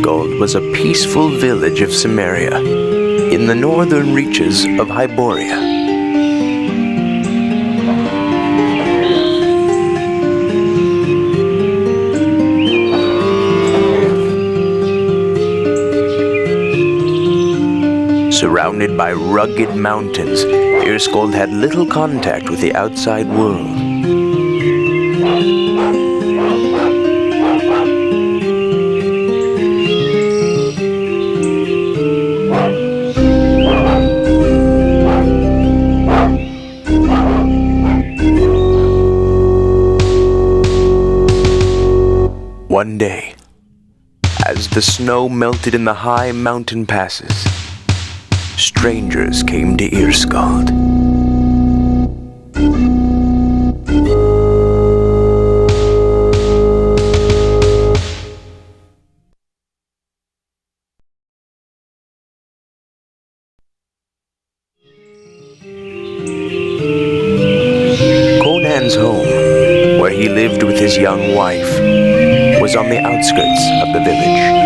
Earskald was a peaceful village of Cimmeria, in the northern reaches of Hyboria. Surrounded by rugged mountains, Earskald had little contact with the outside world. One day, as the snow melted in the high mountain passes, strangers came to Earskald. Conan's home, where he lived with his young wife, was on the outskirts of the village.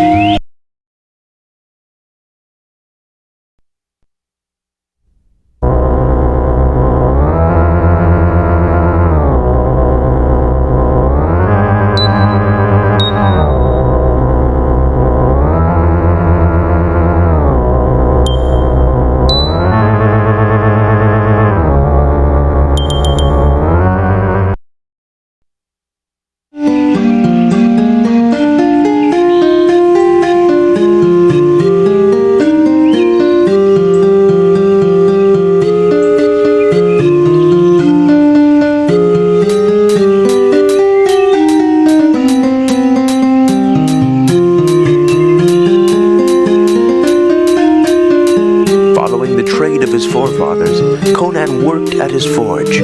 Conan worked at his forge,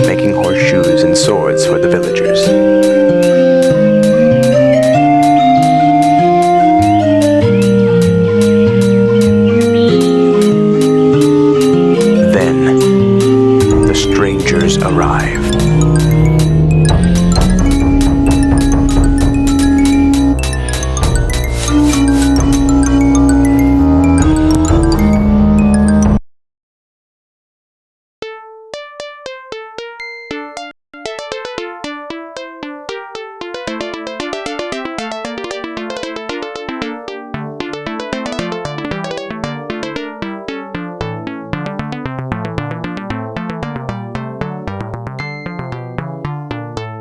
making horseshoes and swords for the villagers. Then, the strangers arrived.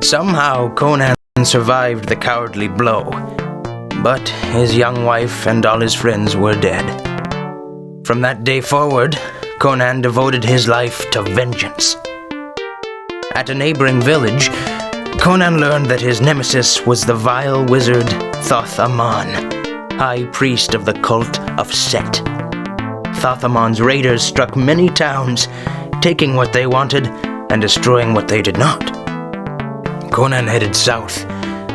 Somehow, Conan survived the cowardly blow, but his young wife and all his friends were dead. From that day forward, Conan devoted his life to vengeance. At a neighboring village, Conan learned that his nemesis was the vile wizard Thoth-Amon, high priest of the cult of Set. Thoth-Amon's raiders struck many towns, taking what they wanted and destroying what they did not. Conan headed south,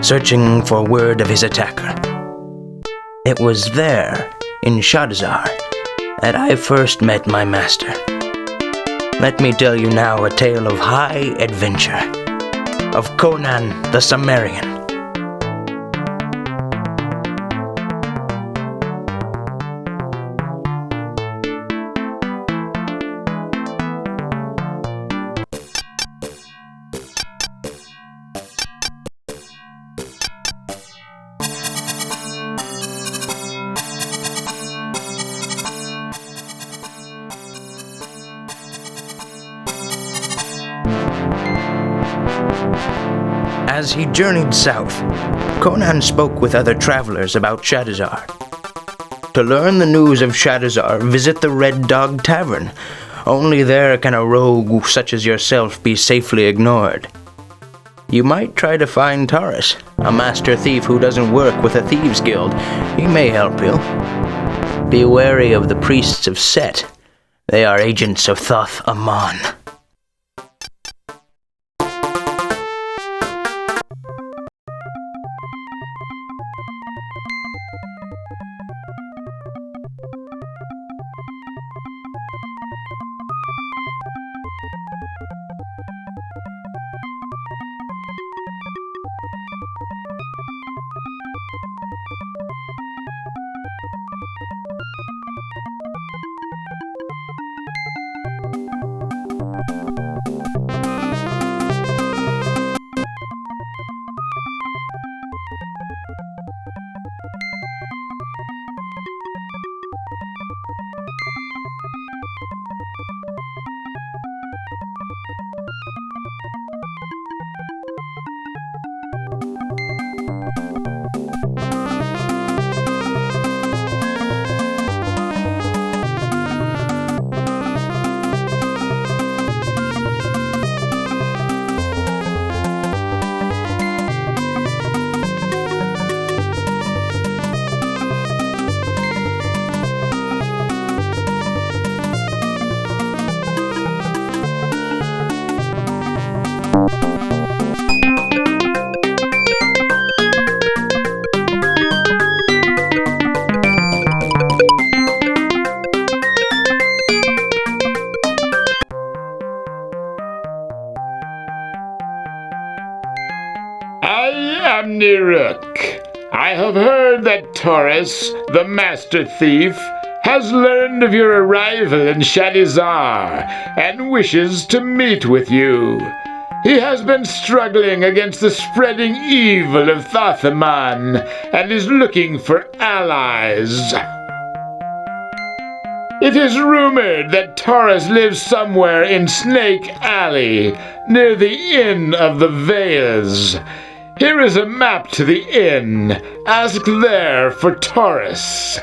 searching for word of his attacker. It was there, in Shadowzar, that I first met my master. Let me tell you now a tale of high adventure, of Conan the Cimmerian. As he journeyed south, Conan spoke with other travelers about Shadowzar. To learn the news of Shadowzar, visit the Red Dog Tavern. Only there can a rogue such as yourself be safely ignored. You might try to find Taurus, a master thief who doesn't work with a thieves' guild. He may help you. Be wary of the priests of Set. They are agents of Thoth-Amon. Lady Rook, I have heard that Taurus, the Master Thief, has learned of your arrival in Shadizar and wishes to meet with you. He has been struggling against the spreading evil of Thothaman and is looking for allies. It is rumored that Taurus lives somewhere in Snake Alley, near the Inn of the Veils. Here is a map to the inn. Ask there for Taurus.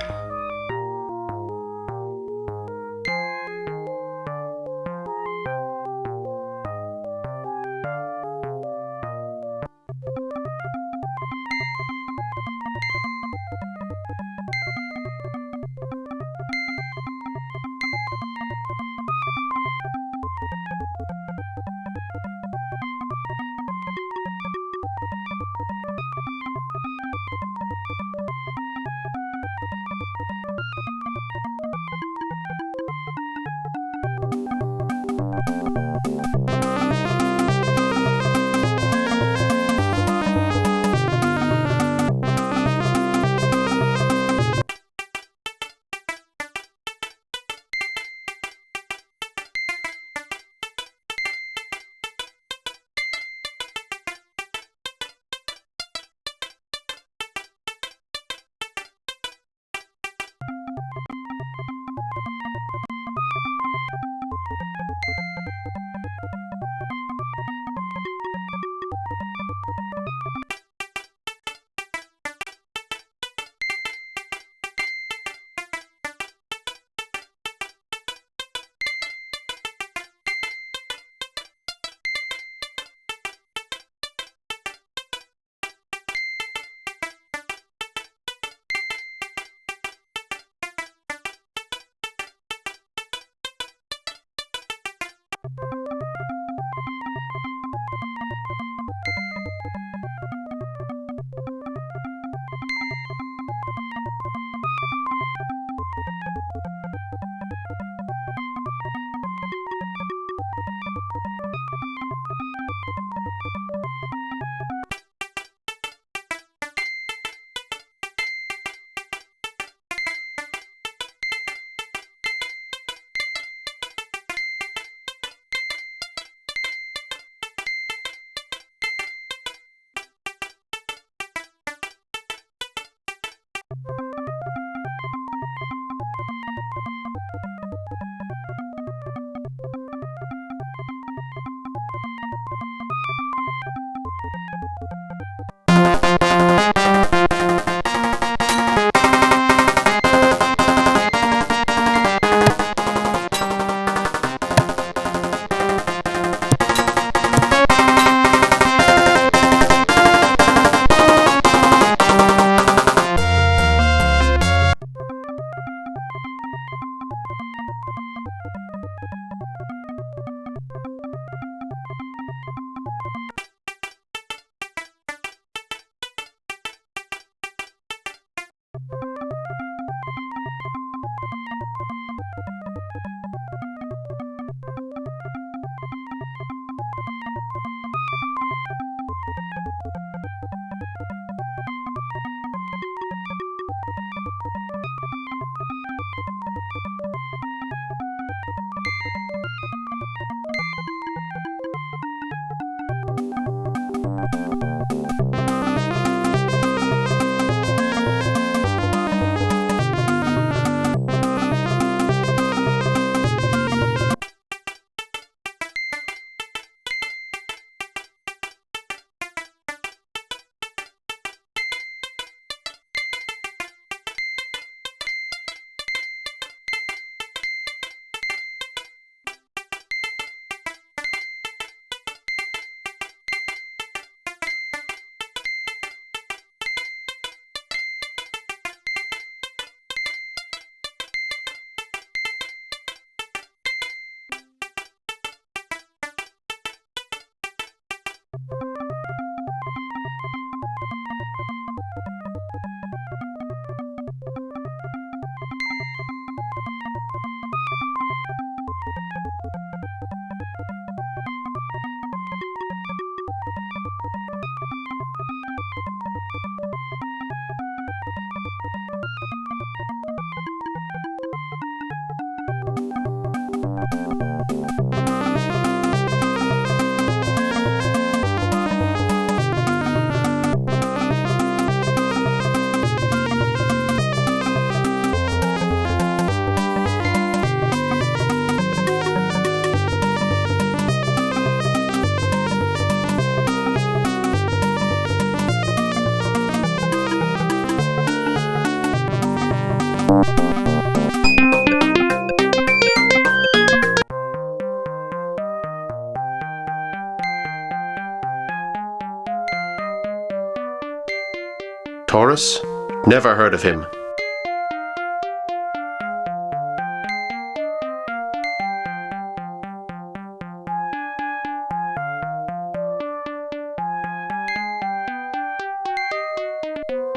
Taurus? Never heard of him.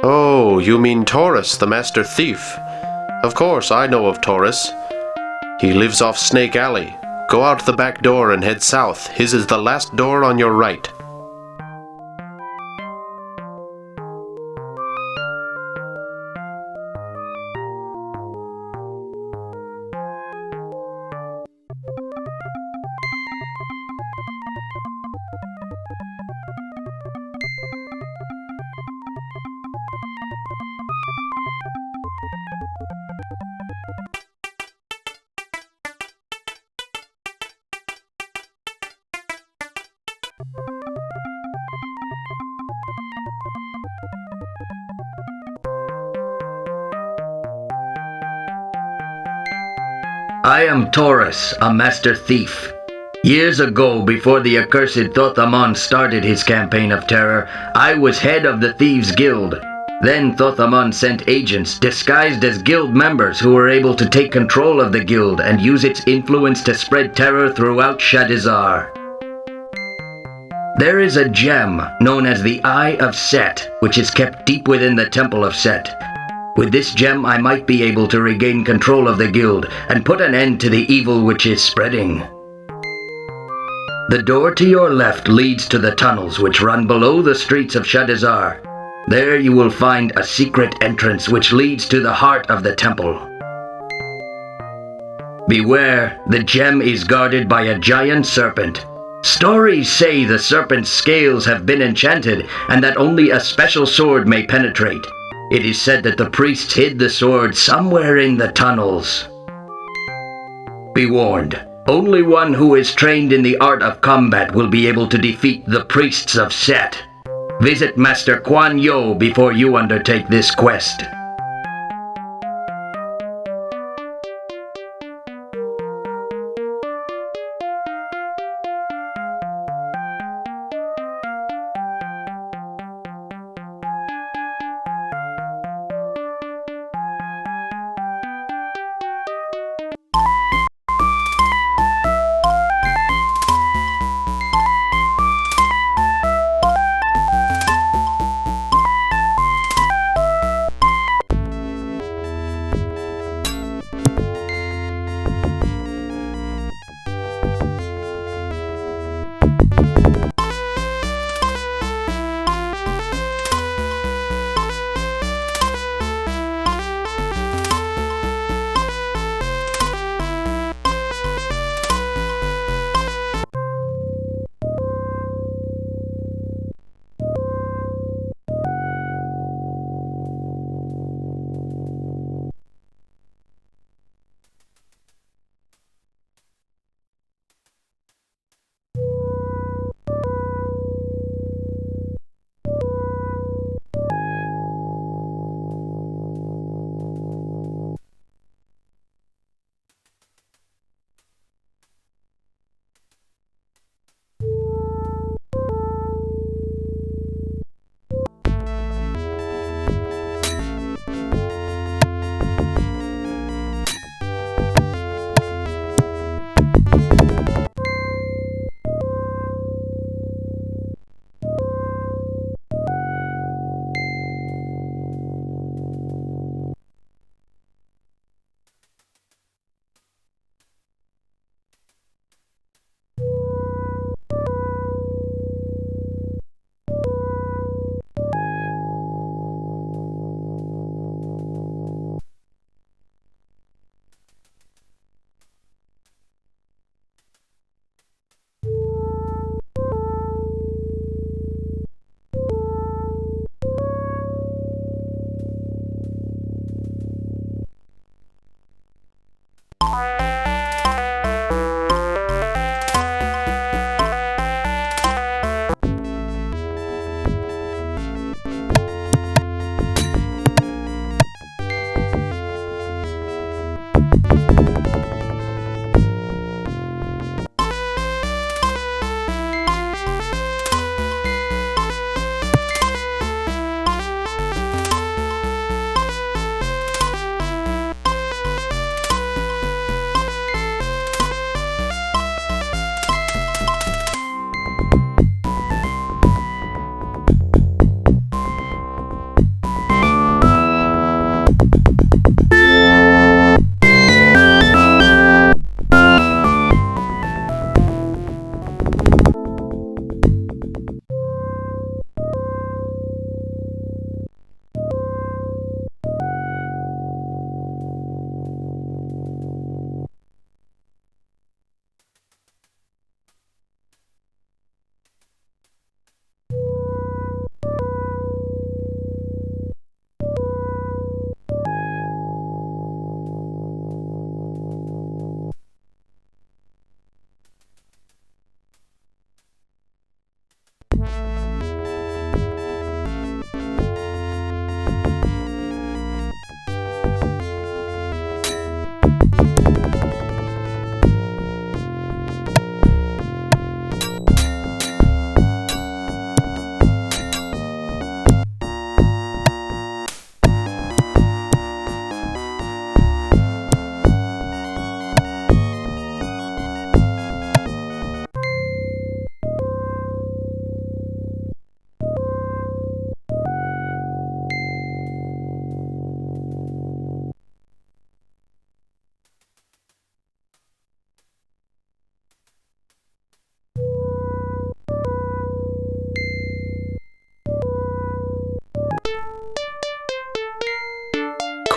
Oh, you mean Taurus, the master thief. Of course, I know of Taurus. He lives off Snake Alley. Go out the back door and head south. His is the last door on your right. I am Taurus, a master thief. Years ago, before the accursed Thothamon started his campaign of terror, I was head of the Thieves' Guild. Then Thothamon sent agents disguised as guild members who were able to take control of the guild and use its influence to spread terror throughout Shadizar. There is a gem known as the Eye of Set, which is kept deep within the Temple of Set. With this gem, I might be able to regain control of the guild and put an end to the evil which is spreading. The door to your left leads to the tunnels which run below the streets of Shadizar. There you will find a secret entrance which leads to the heart of the temple. Beware, the gem is guarded by a giant serpent. Stories say the serpent's scales have been enchanted and that only a special sword may penetrate. It is said that the priests hid the sword somewhere in the tunnels. Be warned, only one who is trained in the art of combat will be able to defeat the priests of Set. Visit Master Quan Yo before you undertake this quest.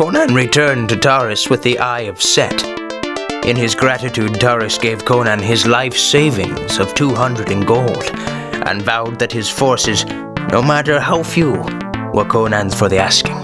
Conan returned to Taurus with the Eye of Set. In his gratitude, Taurus gave Conan his life savings of 200 in gold, and vowed that his forces, no matter how few, were Conan's for the asking.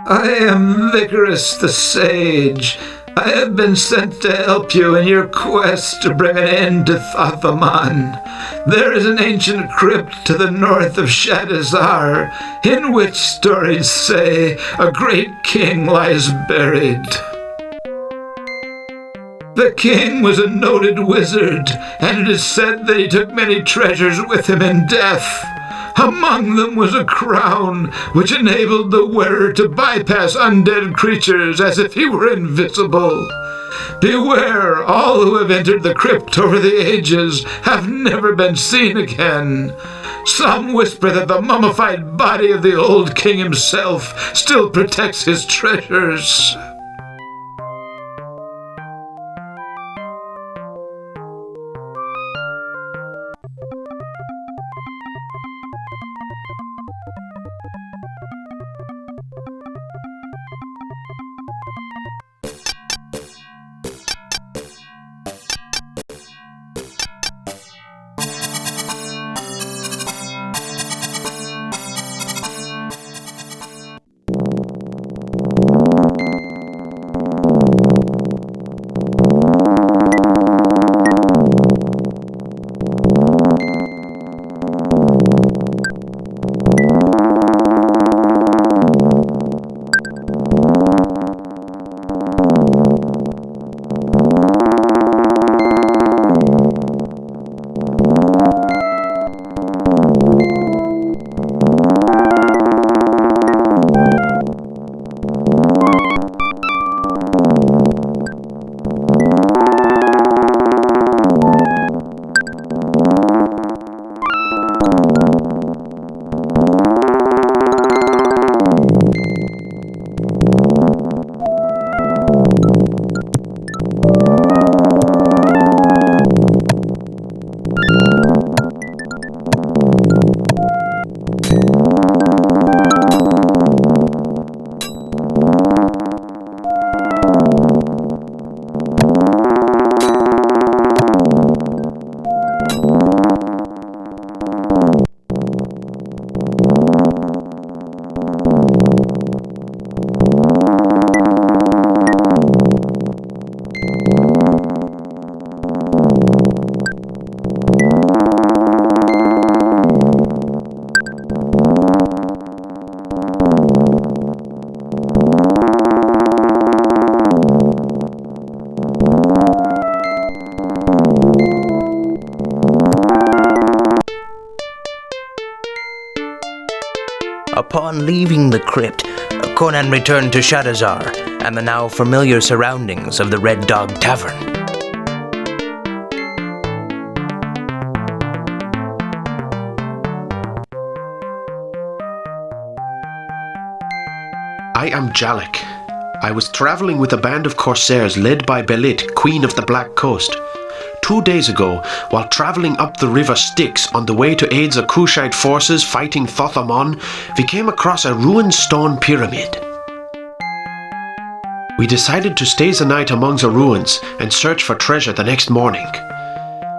I am Vicarus the Sage. I have been sent to help you in your quest to bring an end to Thothamon. There is an ancient crypt to the north of Shadizar, in which stories say a great king lies buried. The king was a noted wizard, and it is said that he took many treasures with him in death. Among them was a crown, which enabled the wearer to bypass undead creatures as if he were invisible. Beware, all who have entered the crypt over the ages have never been seen again. Some whisper that the mummified body of the old king himself still protects his treasures. Upon leaving the crypt, Conan returned to Shadizar and the now familiar surroundings of the Red Dog Tavern. I am Jalek. I was traveling with a band of corsairs led by Belit, Queen of the Black Coast. 2 days ago, while traveling up the river Styx on the way to aid the Kushite forces fighting Thothamon, we came across a ruined stone pyramid. We decided to stay the night among the ruins and search for treasure the next morning.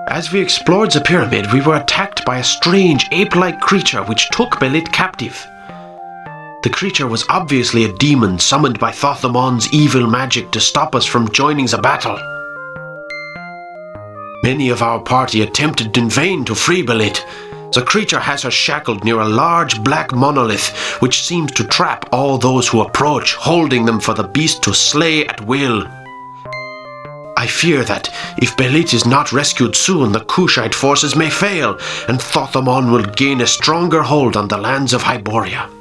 As we explored the pyramid, we were attacked by a strange ape-like creature which took Belit captive. The creature was obviously a demon summoned by Thothamon's evil magic to stop us from joining the battle. Many of our party attempted in vain to free Belit. The creature has her shackled near a large black monolith which seems to trap all those who approach, holding them for the beast to slay at will. I fear that if Belit is not rescued soon, the Kushite forces may fail, and Thothamon will gain a stronger hold on the lands of Hyboria.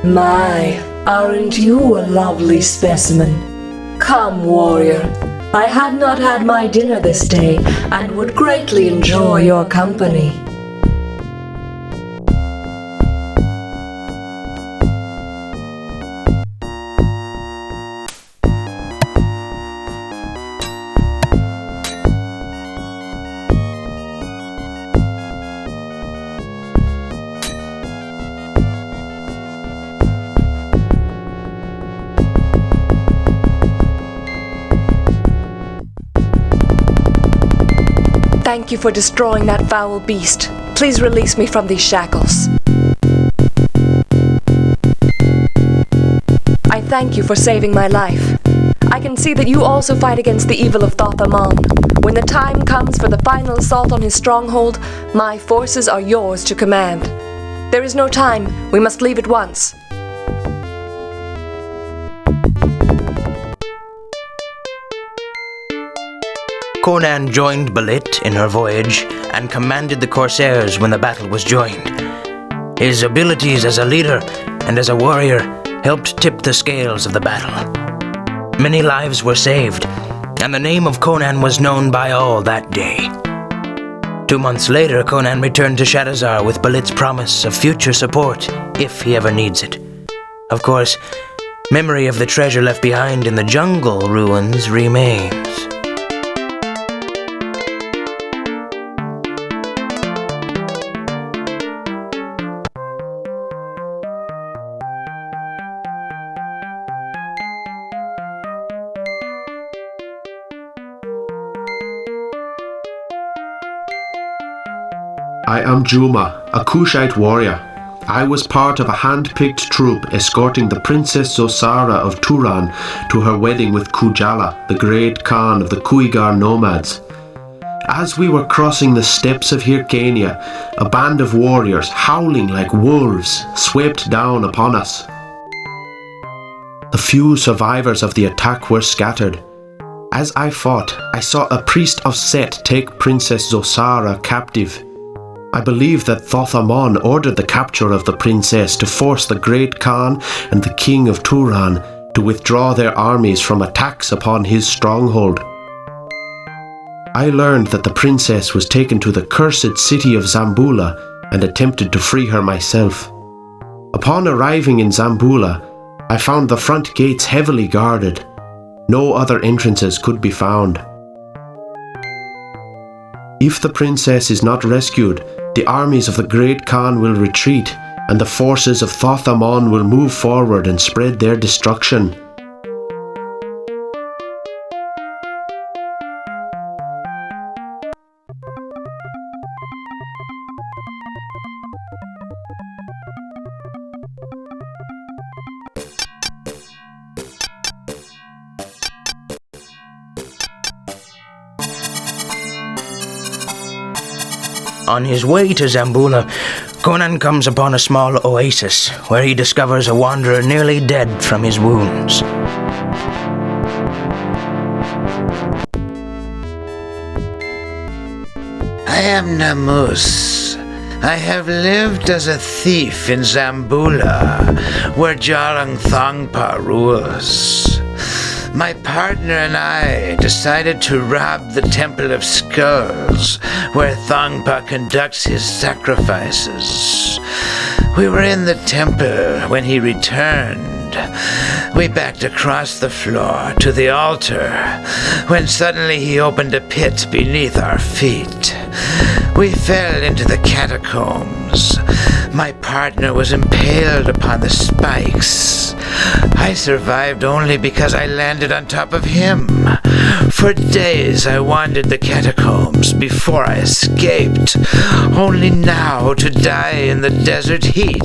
My, aren't you a lovely specimen? Come, warrior. I have not had my dinner this day and would greatly enjoy your company. Thank you for destroying that foul beast. Please release me from these shackles. I thank you for saving my life. I can see that you also fight against the evil of Thothamon. When the time comes for the final assault on his stronghold, my forces are yours to command. There is no time. We must leave at once. Conan joined Belit in her voyage and commanded the Corsairs when the battle was joined. His abilities as a leader and as a warrior helped tip the scales of the battle. Many lives were saved, and the name of Conan was known by all that day. 2 months later, Conan returned to Shadowzar with Belit's promise of future support if he ever needs it. Of course, memory of the treasure left behind in the jungle ruins remains. I am Juma, a Kushite warrior. I was part of a hand-picked troop escorting the Princess Zosara of Turan to her wedding with Kujala, the great Khan of the Kuigar nomads. As we were crossing the steppes of Hyrcania, a band of warriors, howling like wolves, swept down upon us. The few survivors of the attack were scattered. As I fought, I saw a priest of Set take Princess Zosara captive. I believe that Thothamon ordered the capture of the princess to force the great Khan and the king of Turan to withdraw their armies from attacks upon his stronghold. I learned that the princess was taken to the cursed city of Zambula and attempted to free her myself. Upon arriving in Zambula, I found the front gates heavily guarded. No other entrances could be found. If the princess is not rescued, the armies of the great Khan will retreat, and the forces of Thothamon will move forward and spread their destruction. On his way to Zambula, Conan comes upon a small oasis where he discovers a wanderer nearly dead from his wounds. I am Namus. I have lived as a thief in Zambula, where Jarang Thongpa rules. My partner and I decided to rob the Temple of Skulls, where Thongpa conducts his sacrifices. We were in the temple when he returned. We backed across the floor to the altar, when suddenly he opened a pit beneath our feet. We fell into the catacombs. My partner was impaled upon the spikes. I survived only because I landed on top of him. For days I wandered the catacombs before I escaped, only now to die in the desert heat.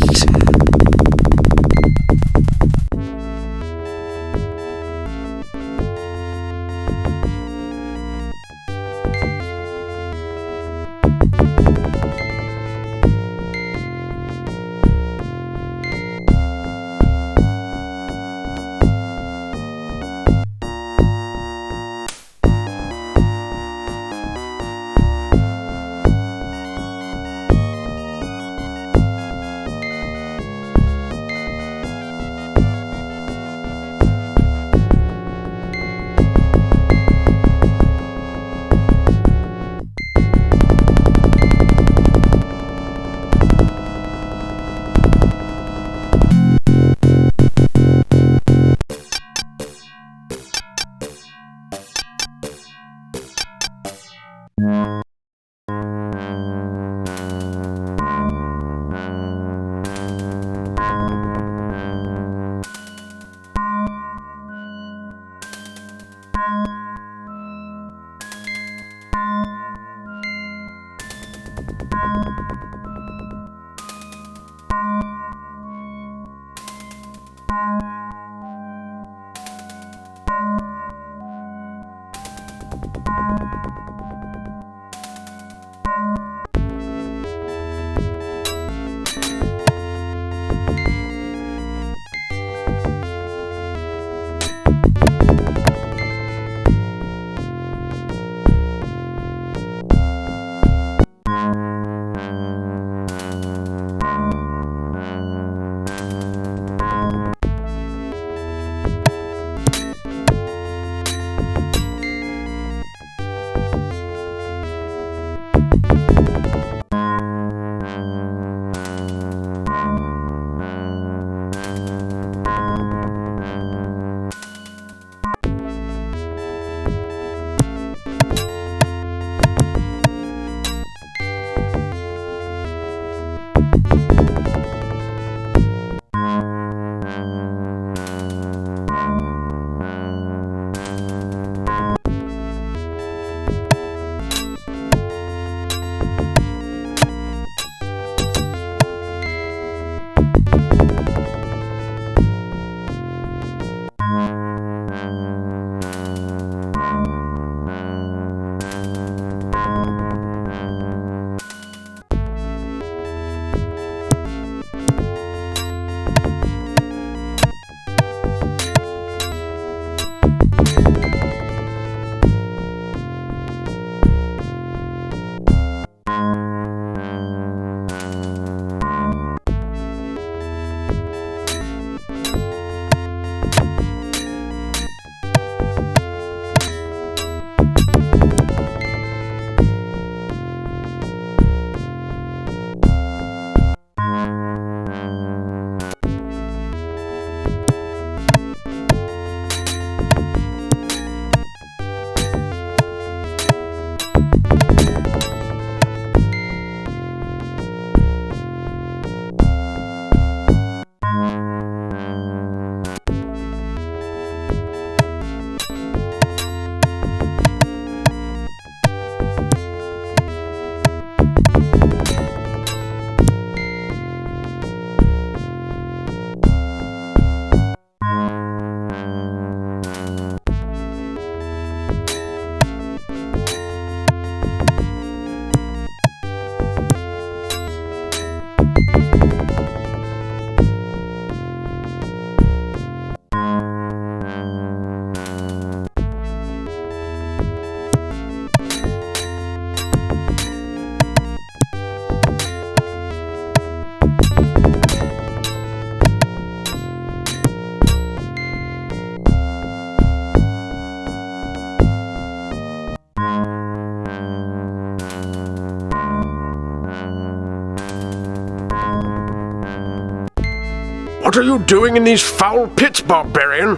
What are you doing in these foul pits, barbarian?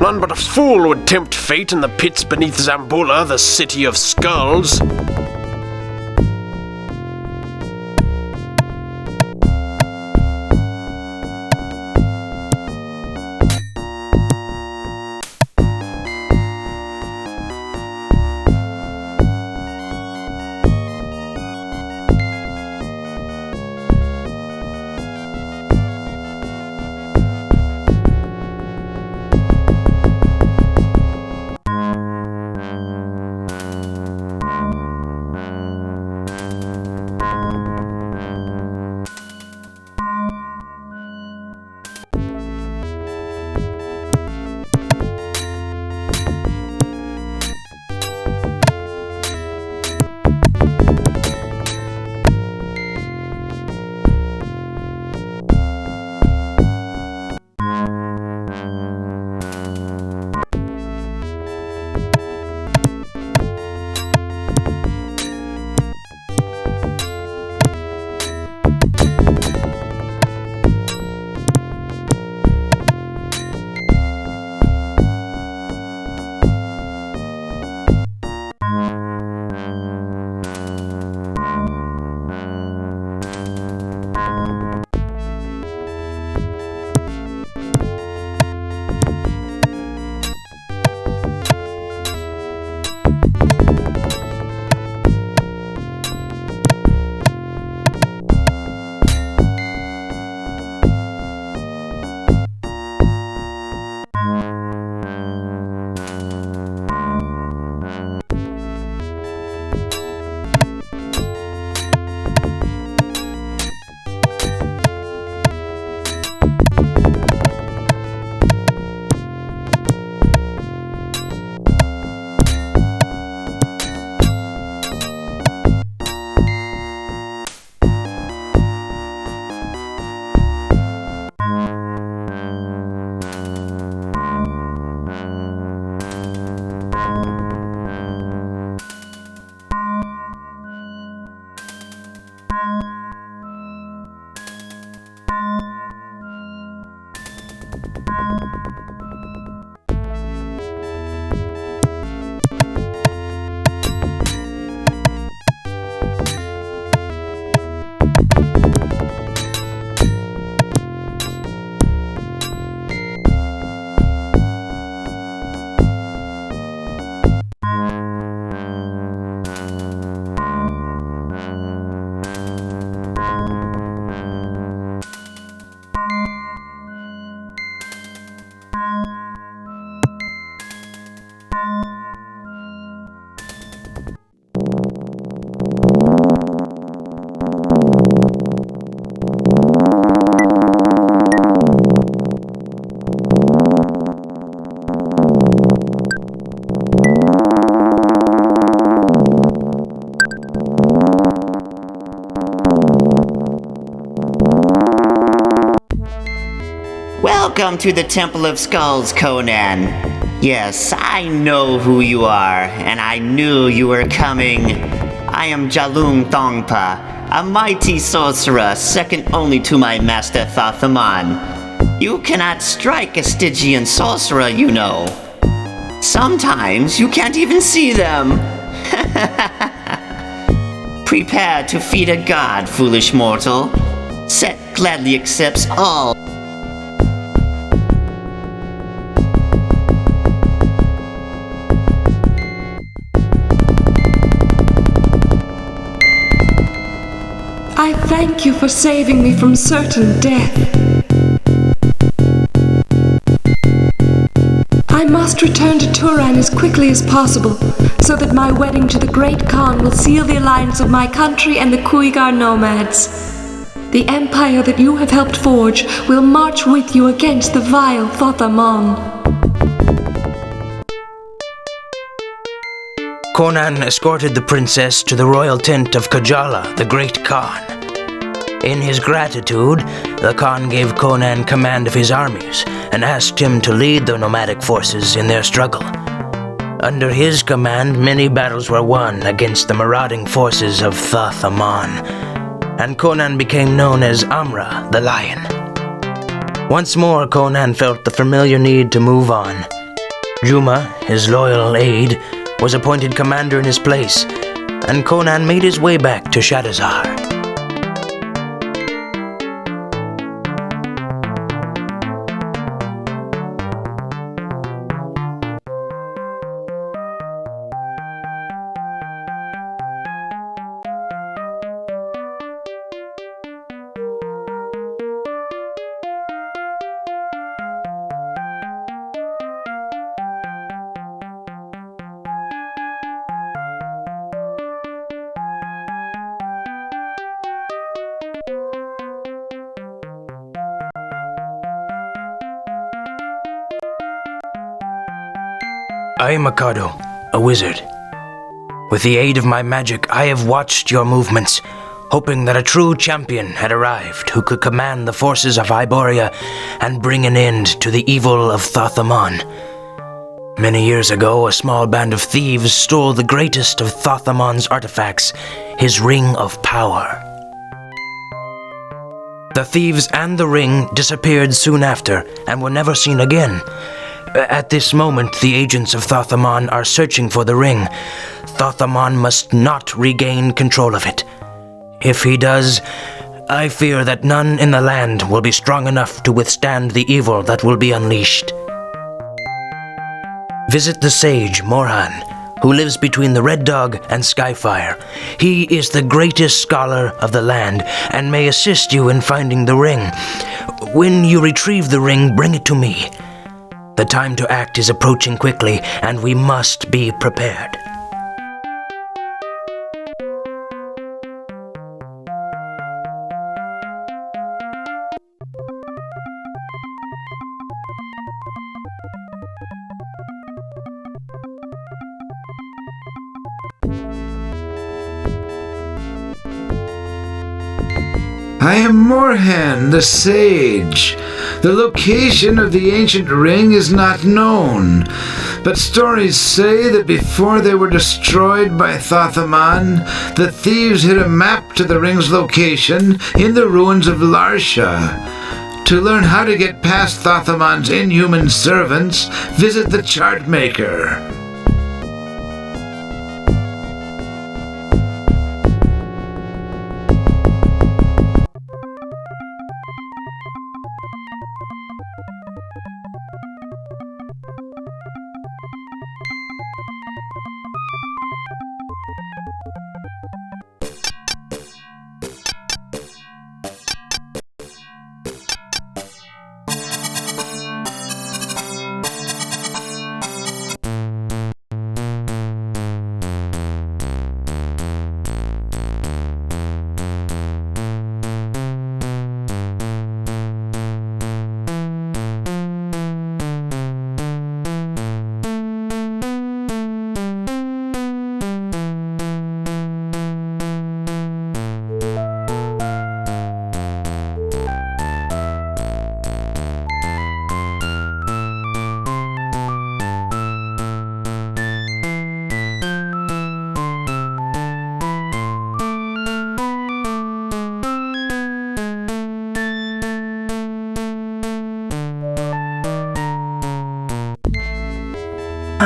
None but a fool would tempt fate in the pits beneath Zambula, the city of skulls. Welcome to the Temple of Skulls, Conan. Yes, I know who you are, and I knew you were coming. I am Jalung Thongpa, a mighty sorcerer, second only to my master Thathaman. You cannot strike a Stygian sorcerer, you know. Sometimes you can't even see them. Prepare to feed a god, foolish mortal. Set gladly accepts all. I thank you for saving me from certain death. I must return to Turan as quickly as possible, so that my wedding to the Great Khan will seal the alliance of my country and the Kuigar nomads. The empire that you have helped forge will march with you against the vile Thoth-Amon. Conan escorted the princess to the royal tent of Kajala, the Great Khan. In his gratitude, the Khan gave Conan command of his armies and asked him to lead the nomadic forces in their struggle. Under his command, many battles were won against the marauding forces of Thothamon, and Conan became known as Amra, the Lion. Once more, Conan felt the familiar need to move on. Juma, his loyal aide, was appointed commander in his place, and Conan made his way back to Shadowzar. I am Mikado, a wizard. With the aid of my magic, I have watched your movements, hoping that a true champion had arrived who could command the forces of Iboria and bring an end to the evil of Thothamon. Many years ago, a small band of thieves stole the greatest of Thothamon's artifacts, his Ring of Power. The thieves and the ring disappeared soon after and were never seen again. At this moment, the agents of Thothamon are searching for the ring. Thothamon must not regain control of it. If he does, I fear that none in the land will be strong enough to withstand the evil that will be unleashed. Visit the sage, Morhan, who lives between the Red Dog and Skyfire. He is the greatest scholar of the land and may assist you in finding the ring. When you retrieve the ring, bring it to me. The time to act is approaching quickly, and we must be prepared. I am Morhan, the sage. The location of the ancient ring is not known, but stories say that before they were destroyed by Thothamon, the thieves hid a map to the ring's location in the ruins of Larsha. To learn how to get past Thothamon's inhuman servants, visit the Chartmaker.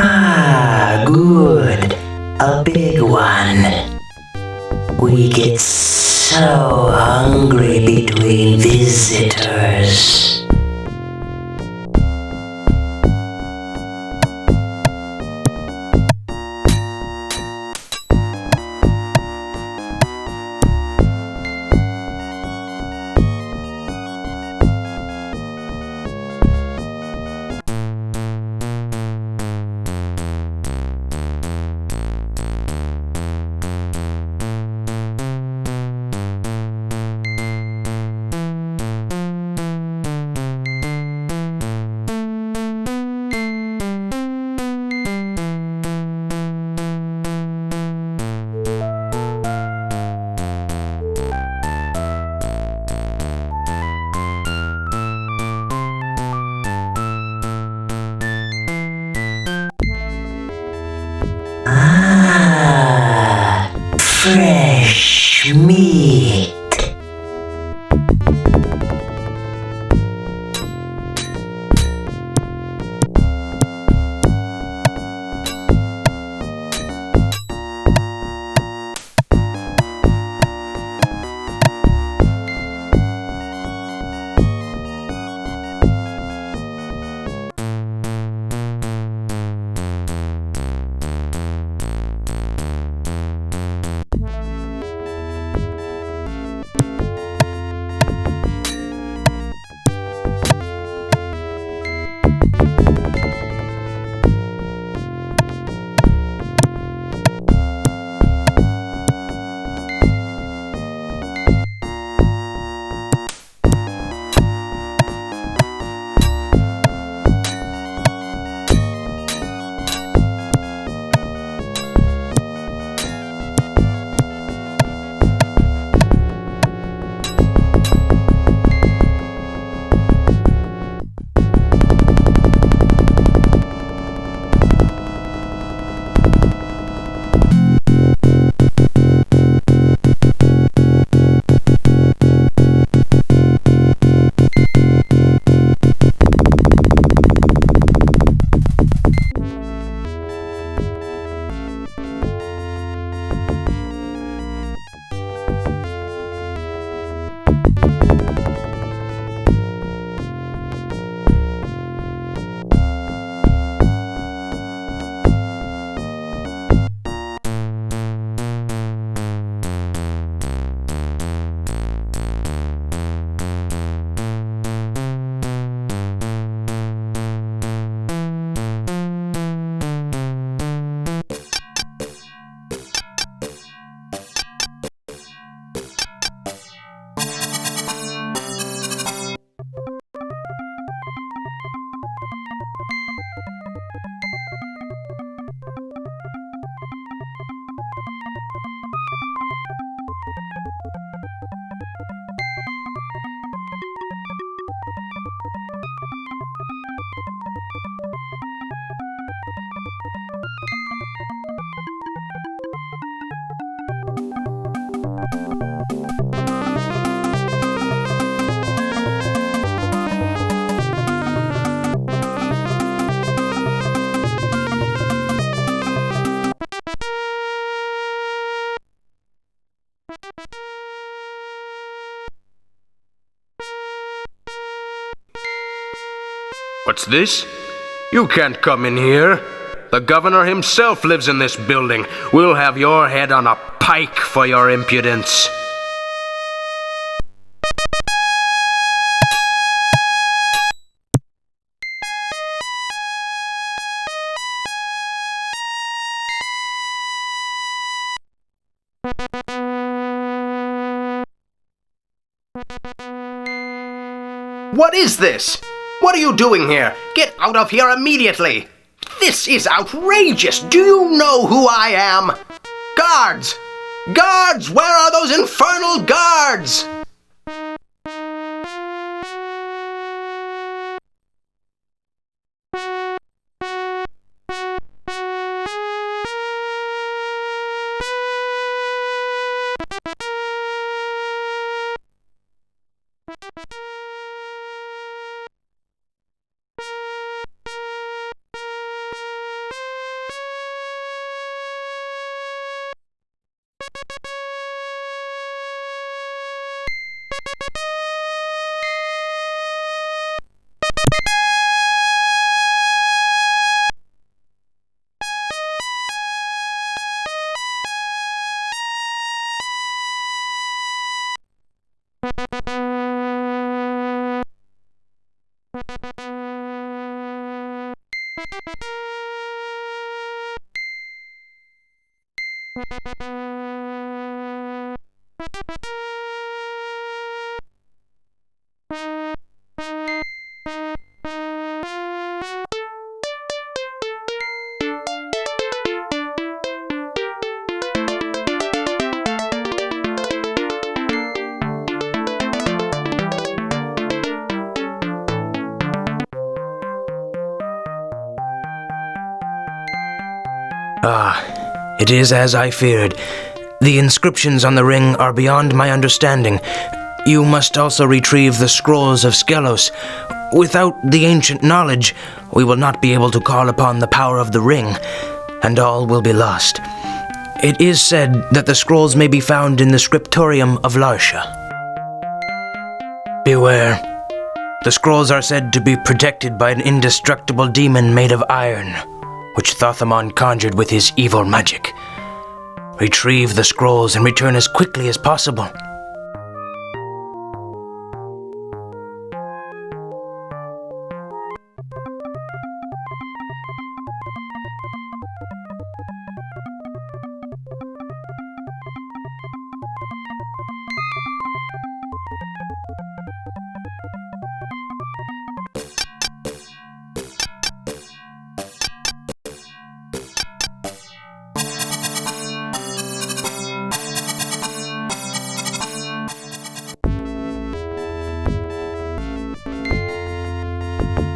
Ah, good. A big one. We get so hungry between visitors. fresh meat. What's this? You can't come in here. The governor himself lives in this building. We'll have your head on a pike for your impudence. What is this? What are you doing here? Get out of here immediately! This is outrageous! Do you know who I am? Guards! Guards! Where are those infernal guards? It is as I feared. The inscriptions on the ring are beyond my understanding. You must also retrieve the Scrolls of Skelos. Without the ancient knowledge, we will not be able to call upon the power of the ring, and all will be lost. It is said that the scrolls may be found in the scriptorium of Larsha. Beware. The scrolls are said to be protected by an indestructible demon made of iron, which Thothamon conjured with his evil magic. Retrieve the scrolls and return as quickly as possible.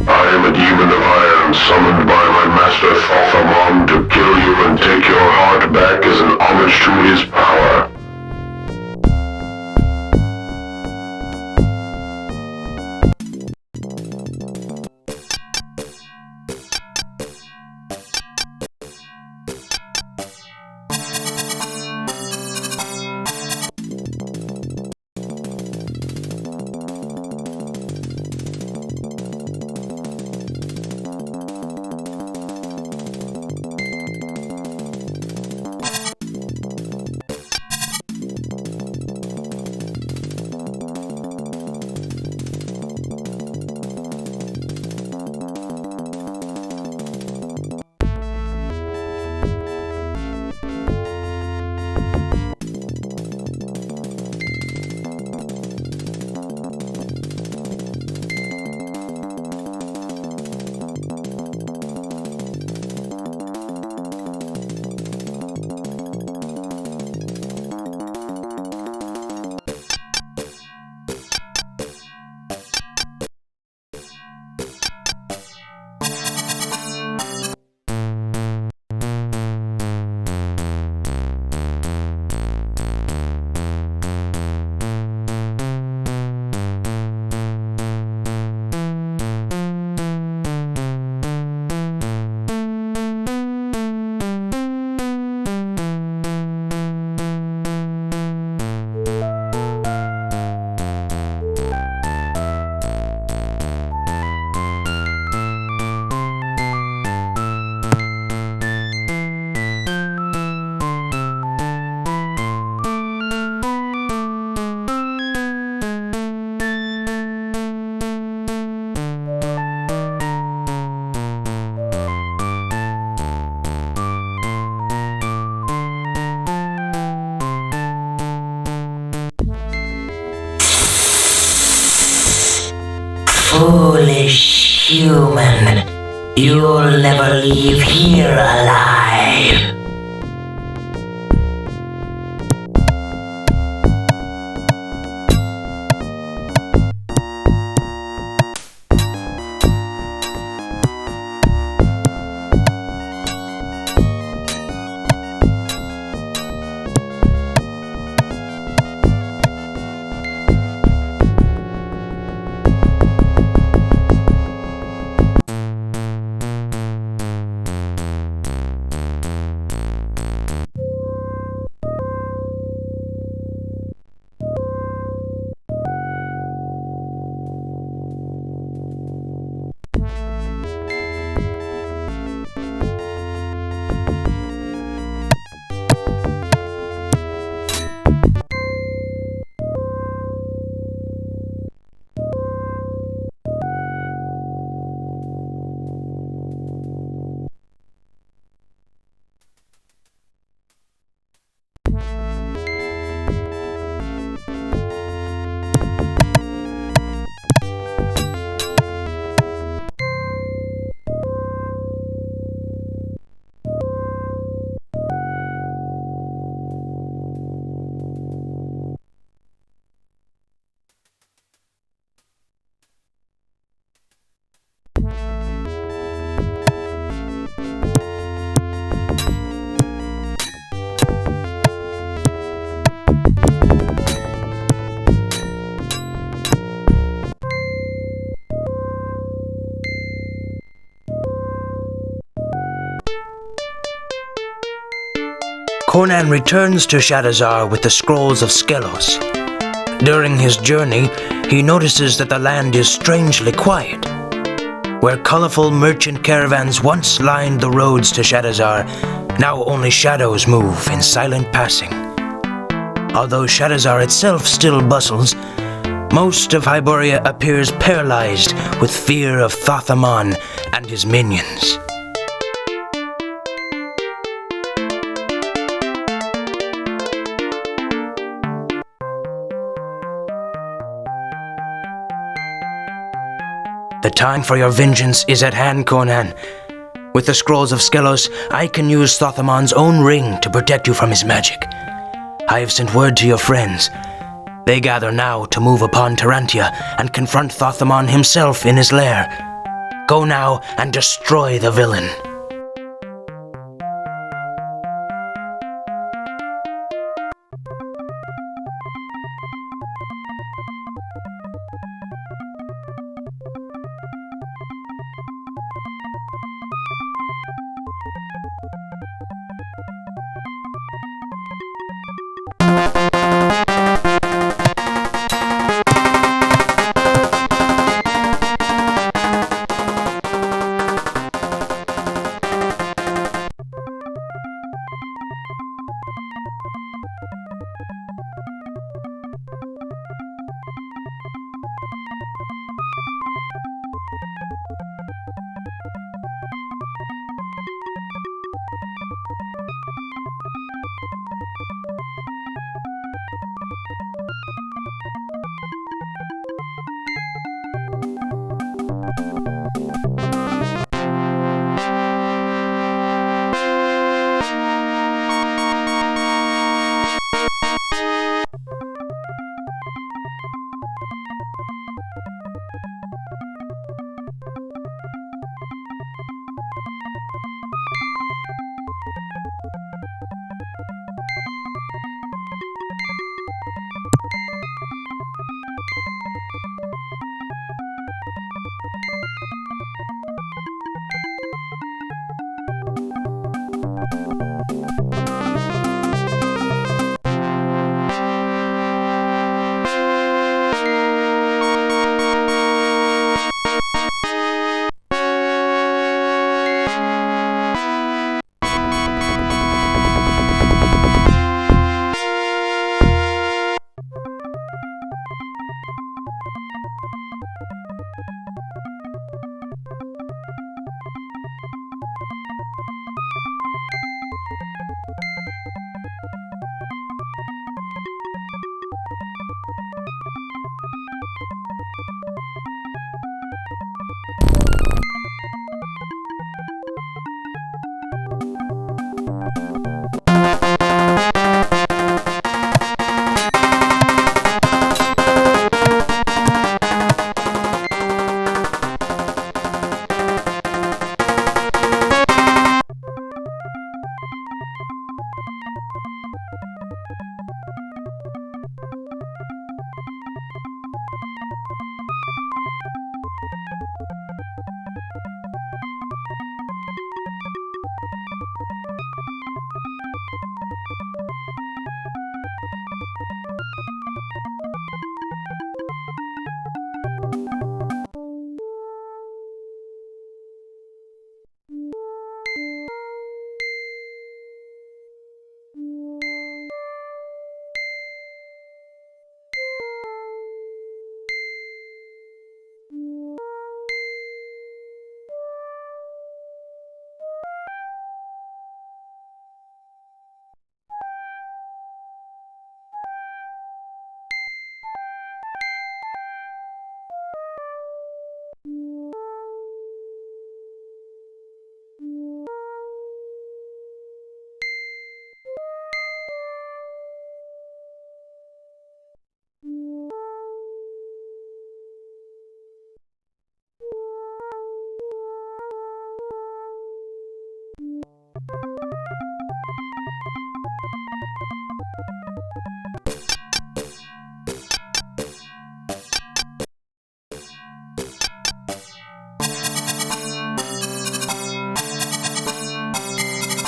I am a demon of iron summoned by my master Thothamon to kill you and take your heart back as an homage to his power. Foolish human, you'll never leave here alive. Conan returns to Shadowzar with the Scrolls of Skelos. During his journey, he notices that the land is strangely quiet. Where colorful merchant caravans once lined the roads to Shadowzar, now only shadows move in silent passing. Although Shadowzar itself still bustles, most of Hyboria appears paralyzed with fear of Thothamon and his minions. The time for your vengeance is at hand, Conan. With the Scrolls of Skelos, I can use Thothamon's own ring to protect you from his magic. I have sent word to your friends. They gather now to move upon Tarantia and confront Thothamon himself in his lair. Go now and destroy the villain.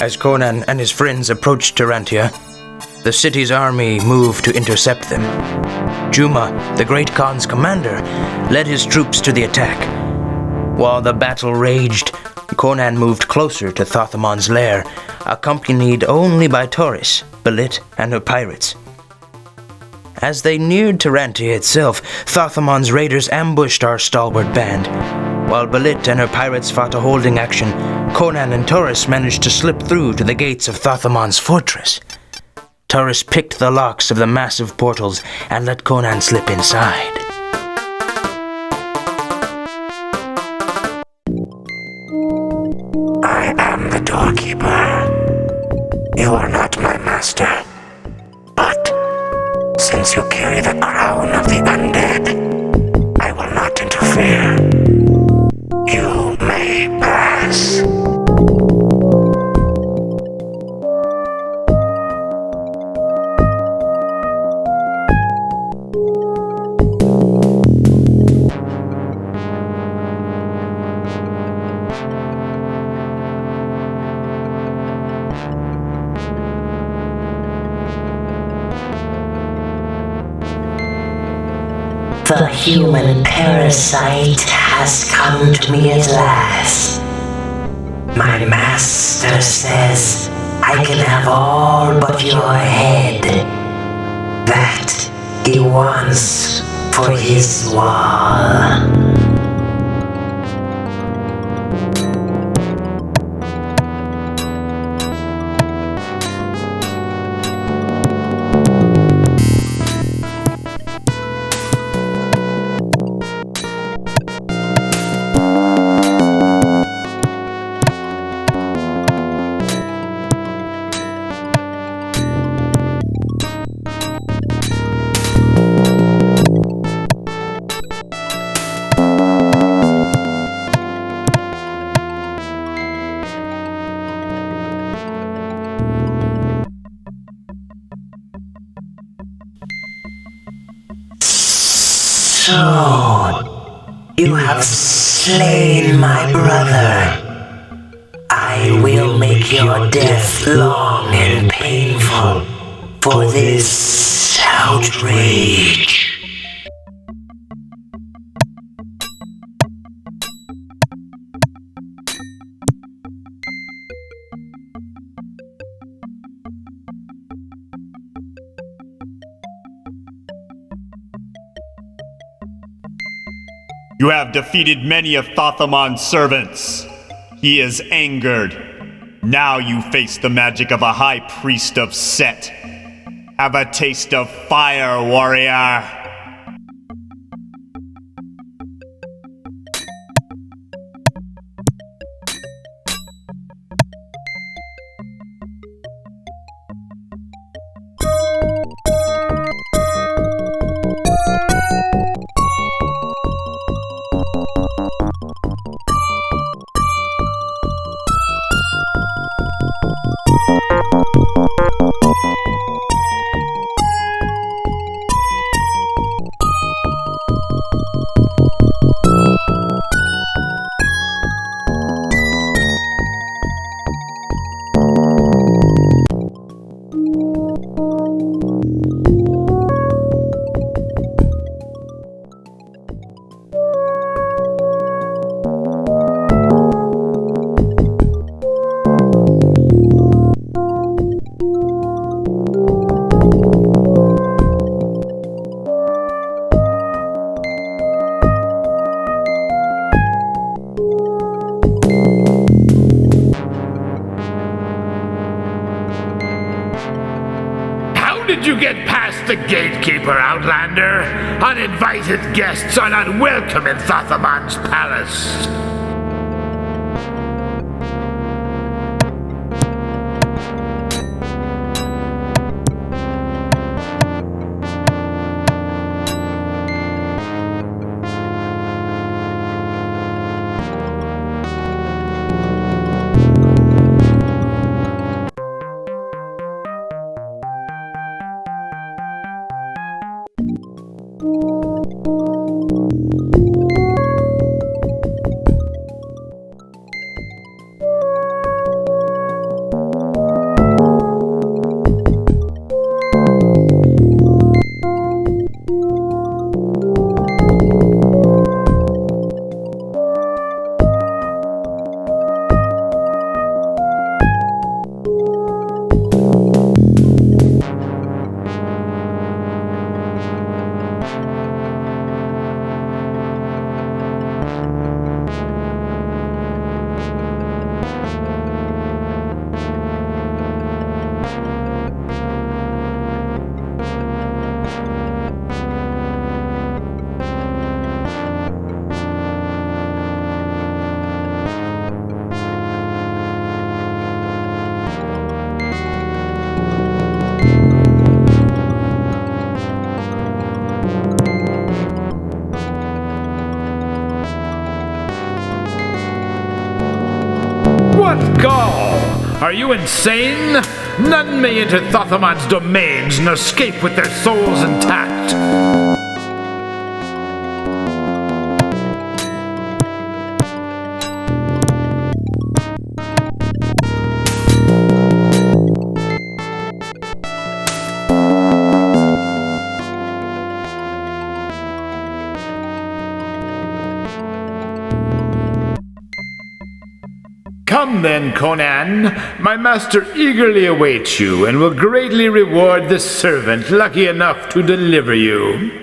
As Conan and his friends approached Tarantia, the city's army moved to intercept them. Juma, the Great Khan's commander, led his troops to the attack. While the battle raged, Conan moved closer to Thothamon's lair, accompanied only by Taurus, Belit, and her pirates. As they neared Tarantia itself, Thothamon's raiders ambushed our stalwart band. While Belit and her pirates fought a holding action, Conan and Taurus managed to slip through to the gates of Thothamon's fortress. Taurus picked the locks of the massive portals and let Conan slip inside. I am the doorkeeper. You are not my master. But since you carry the crown of the undead, I will not interfere. You may pass. The human parasite has come to me at last. My master says I can have all but your head. That he wants for his wall. So, you have slain my brother. I will make your death long and painful for this outrage. You have defeated many of Thothamon's servants. He is angered. Now you face the magic of a high priest of Set. Have a taste of fire, warrior. Did you get past the gatekeeper, Outlander? Uninvited guests are not welcome in Thothamon's palace. Skull! Are you insane? None may enter Thothamon's domains and escape with their souls intact. Come then, Conan. My master eagerly awaits you and will greatly reward the servant lucky enough to deliver you.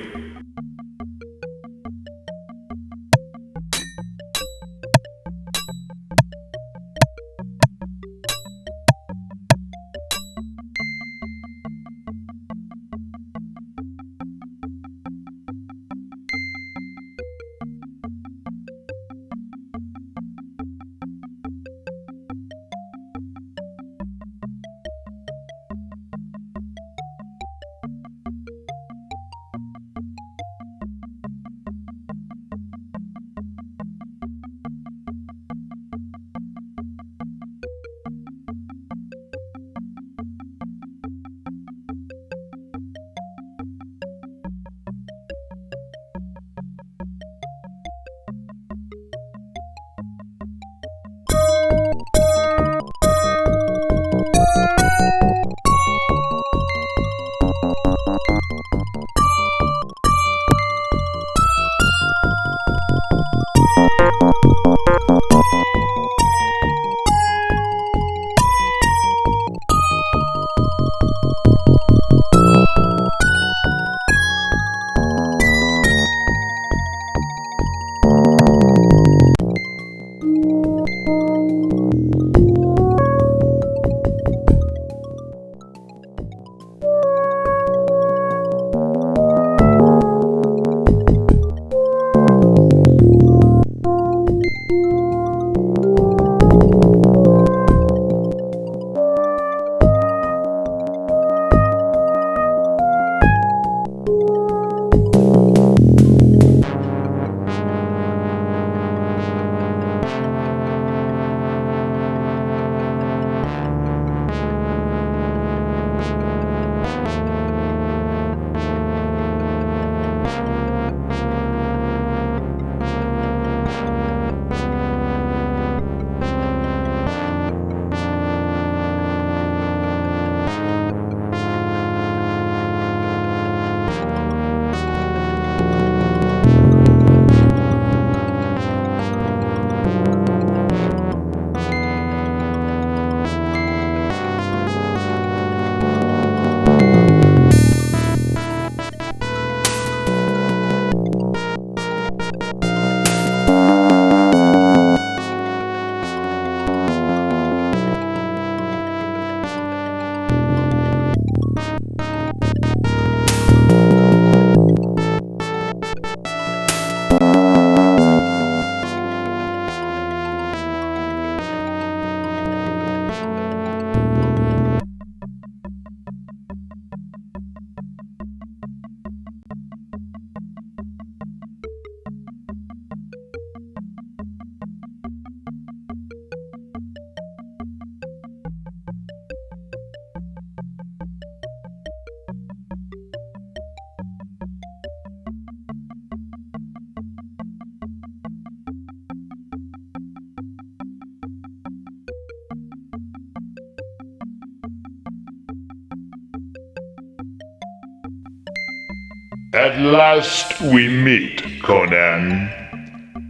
At last we meet, Conan.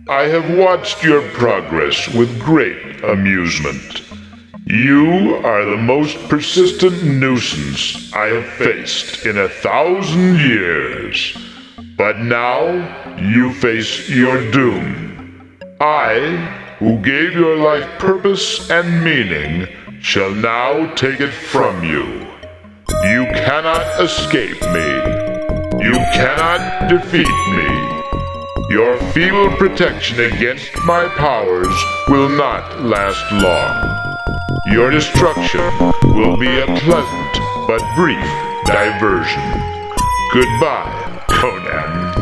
I have watched your progress with great amusement. You are the most persistent nuisance I have faced in 1,000 years. But now you face your doom. I, who gave your life purpose and meaning, shall now take it from you. You cannot escape me. You cannot defeat me. Your feeble protection against my powers will not last long. Your destruction will be a pleasant but brief diversion. Goodbye, Conan.